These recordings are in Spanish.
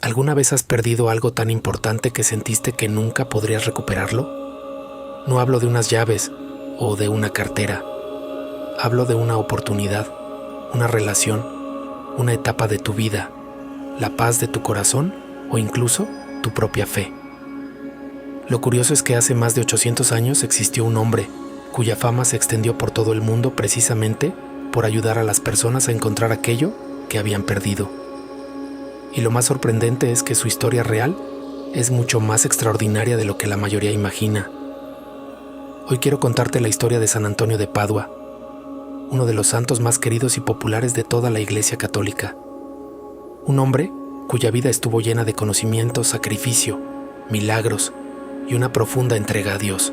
¿Alguna vez has perdido algo tan importante que sentiste que nunca podrías recuperarlo? No hablo de unas llaves o de una cartera. Hablo de una oportunidad, una relación, una etapa de tu vida, la paz de tu corazón o incluso tu propia fe. Lo curioso es que hace más de 800 años existió un hombre cuya fama se extendió por todo el mundo precisamente por ayudar a las personas a encontrar aquello que habían perdido. Y lo más sorprendente es que su historia real es mucho más extraordinaria de lo que la mayoría imagina. Hoy quiero contarte la historia de San Antonio de Padua, uno de los santos más queridos y populares de toda la Iglesia Católica. Un hombre cuya vida estuvo llena de conocimiento, sacrificio, milagros y una profunda entrega a Dios.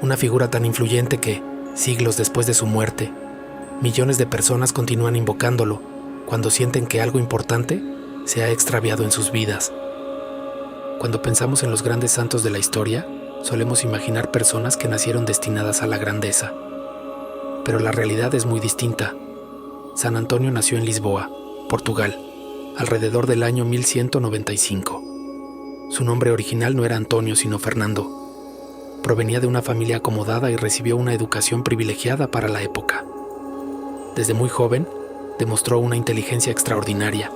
Una figura tan influyente que, siglos después de su muerte, millones de personas continúan invocándolo cuando sienten que algo importante se ha extraviado en sus vidas. Cuando pensamos en los grandes santos de la historia, solemos imaginar personas que nacieron destinadas a la grandeza. Pero la realidad es muy distinta. San Antonio nació en Lisboa, Portugal, alrededor del año 1195. Su nombre original no era Antonio, sino Fernando. Provenía de una familia acomodada y recibió una educación privilegiada para la época. Desde muy joven, demostró una inteligencia extraordinaria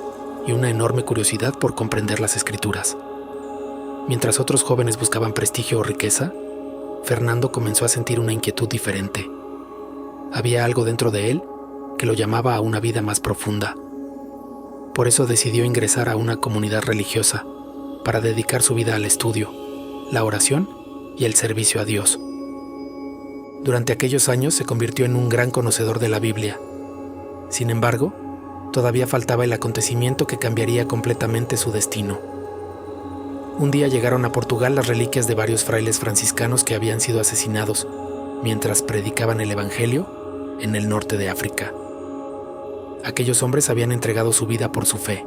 y una enorme curiosidad por comprender las Escrituras. Mientras otros jóvenes buscaban prestigio o riqueza, Fernando comenzó a sentir una inquietud diferente. Había algo dentro de él que lo llamaba a una vida más profunda. Por eso decidió ingresar a una comunidad religiosa para dedicar su vida al estudio, la oración y el servicio a Dios. Durante aquellos años se convirtió en un gran conocedor de la Biblia. Sin embargo, todavía faltaba el acontecimiento que cambiaría completamente su destino. Un día llegaron a Portugal las reliquias de varios frailes franciscanos que habían sido asesinados mientras predicaban el Evangelio en el norte de África. Aquellos hombres habían entregado su vida por su fe.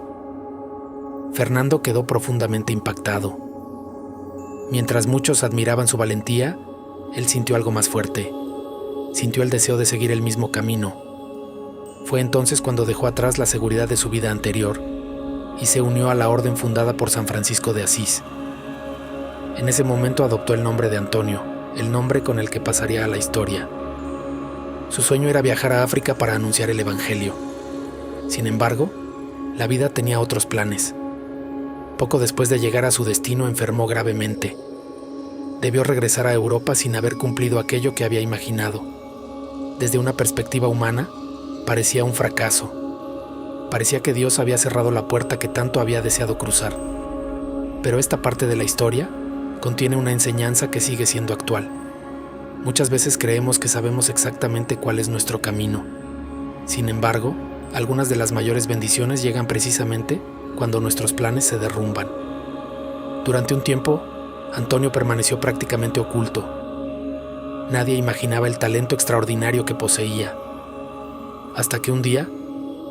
Fernando quedó profundamente impactado. Mientras muchos admiraban su valentía, él sintió algo más fuerte. Sintió el deseo de seguir el mismo camino. Fue entonces cuando dejó atrás la seguridad de su vida anterior y se unió a la orden fundada por San Francisco de Asís. En ese momento adoptó el nombre de Antonio, el nombre con el que pasaría a la historia. Su sueño era viajar a África para anunciar el Evangelio. Sin embargo, la vida tenía otros planes. Poco después de llegar a su destino, enfermó gravemente. Debió regresar a Europa sin haber cumplido aquello que había imaginado. Desde una perspectiva humana, parecía un fracaso. Parecía que Dios había cerrado la puerta que tanto había deseado cruzar. Pero esta parte de la historia contiene una enseñanza que sigue siendo actual. Muchas veces creemos que sabemos exactamente cuál es nuestro camino. Sin embargo, algunas de las mayores bendiciones llegan precisamente cuando nuestros planes se derrumban. Durante un tiempo, Antonio permaneció prácticamente oculto. Nadie imaginaba el talento extraordinario que poseía. Hasta que un día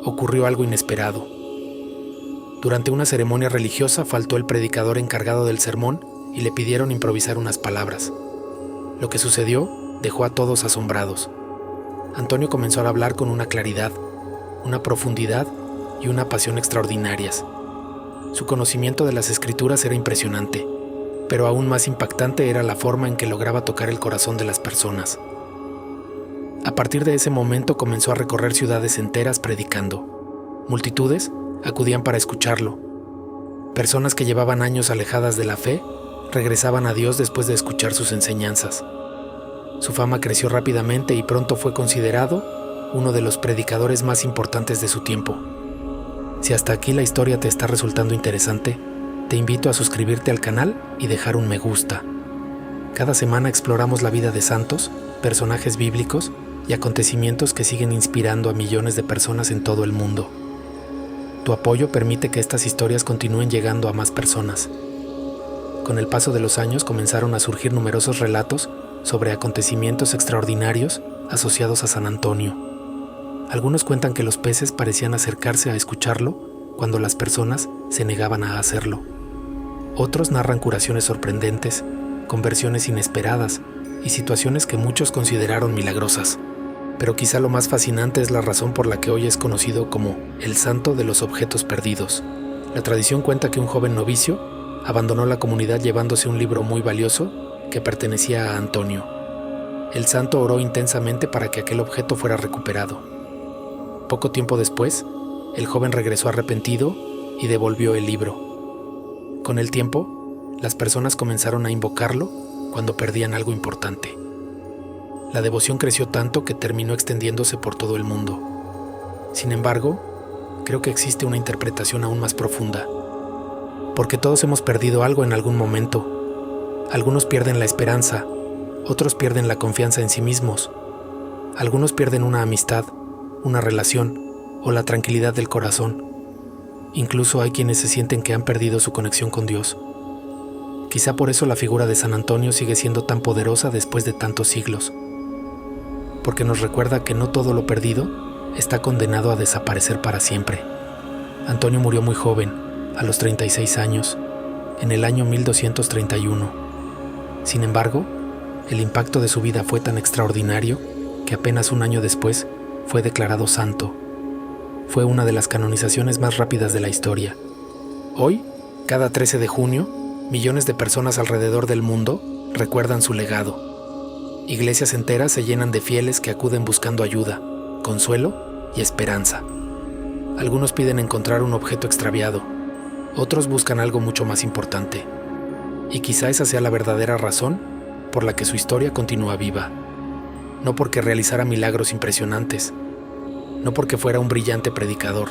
ocurrió algo inesperado. Durante una ceremonia religiosa faltó el predicador encargado del sermón y le pidieron improvisar unas palabras. Lo que sucedió dejó a todos asombrados. Antonio comenzó a hablar con una claridad, una profundidad y una pasión extraordinarias. Su conocimiento de las Escrituras era impresionante, pero aún más impactante era la forma en que lograba tocar el corazón de las personas. A partir de ese momento comenzó a recorrer ciudades enteras predicando. Multitudes acudían para escucharlo. Personas que llevaban años alejadas de la fe regresaban a Dios después de escuchar sus enseñanzas. Su fama creció rápidamente y pronto fue considerado uno de los predicadores más importantes de su tiempo. Si hasta aquí la historia te está resultando interesante, te invito a suscribirte al canal y dejar un me gusta. Cada semana exploramos la vida de santos, personajes bíblicos y acontecimientos que siguen inspirando a millones de personas en todo el mundo. Tu apoyo permite que estas historias continúen llegando a más personas. Con el paso de los años comenzaron a surgir numerosos relatos sobre acontecimientos extraordinarios asociados a San Antonio. Algunos cuentan que los peces parecían acercarse a escucharlo cuando las personas se negaban a hacerlo. Otros narran curaciones sorprendentes, conversiones inesperadas y situaciones que muchos consideraron milagrosas. Pero quizá lo más fascinante es la razón por la que hoy es conocido como el santo de los objetos perdidos. La tradición cuenta que un joven novicio abandonó la comunidad llevándose un libro muy valioso que pertenecía a Antonio. El santo oró intensamente para que aquel objeto fuera recuperado. Poco tiempo después, el joven regresó arrepentido y devolvió el libro. Con el tiempo, las personas comenzaron a invocarlo cuando perdían algo importante. La devoción creció tanto que terminó extendiéndose por todo el mundo. Sin embargo, creo que existe una interpretación aún más profunda, porque todos hemos perdido algo en algún momento. Algunos pierden la esperanza, otros pierden la confianza en sí mismos. Algunos pierden una amistad, una relación o la tranquilidad del corazón. Incluso hay quienes se sienten que han perdido su conexión con Dios. Quizá por eso la figura de San Antonio sigue siendo tan poderosa después de tantos siglos, porque nos recuerda que no todo lo perdido está condenado a desaparecer para siempre. Antonio murió muy joven, a los 36 años, en el año 1231. Sin embargo, el impacto de su vida fue tan extraordinario que apenas un año después fue declarado santo. Fue una de las canonizaciones más rápidas de la historia. Hoy, cada 13 de junio, millones de personas alrededor del mundo recuerdan su legado. Iglesias enteras se llenan de fieles que acuden buscando ayuda, consuelo y esperanza. Algunos piden encontrar un objeto extraviado, otros buscan algo mucho más importante. Y quizá esa sea la verdadera razón por la que su historia continúa viva. No porque realizara milagros impresionantes, no porque fuera un brillante predicador,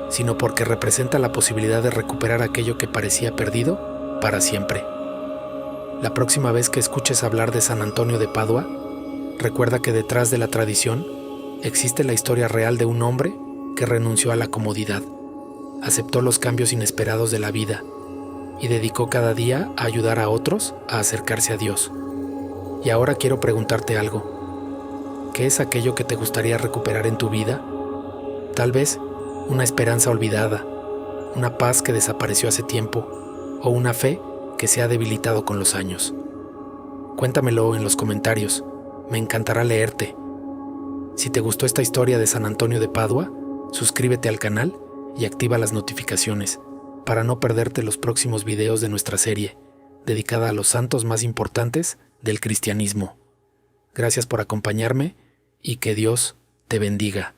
sino porque representa la posibilidad de recuperar aquello que parecía perdido para siempre. La próxima vez que escuches hablar de San Antonio de Padua, recuerda que detrás de la tradición existe la historia real de un hombre que renunció a la comodidad, aceptó los cambios inesperados de la vida y dedicó cada día a ayudar a otros a acercarse a Dios. Y ahora quiero preguntarte algo. ¿Qué es aquello que te gustaría recuperar en tu vida? Tal vez una esperanza olvidada, una paz que desapareció hace tiempo o una fe que se ha debilitado con los años. Cuéntamelo en los comentarios, me encantará leerte. Si te gustó esta historia de San Antonio de Padua, suscríbete al canal y activa las notificaciones para no perderte los próximos videos de nuestra serie, dedicada a los santos más importantes del cristianismo. Gracias por acompañarme y que Dios te bendiga.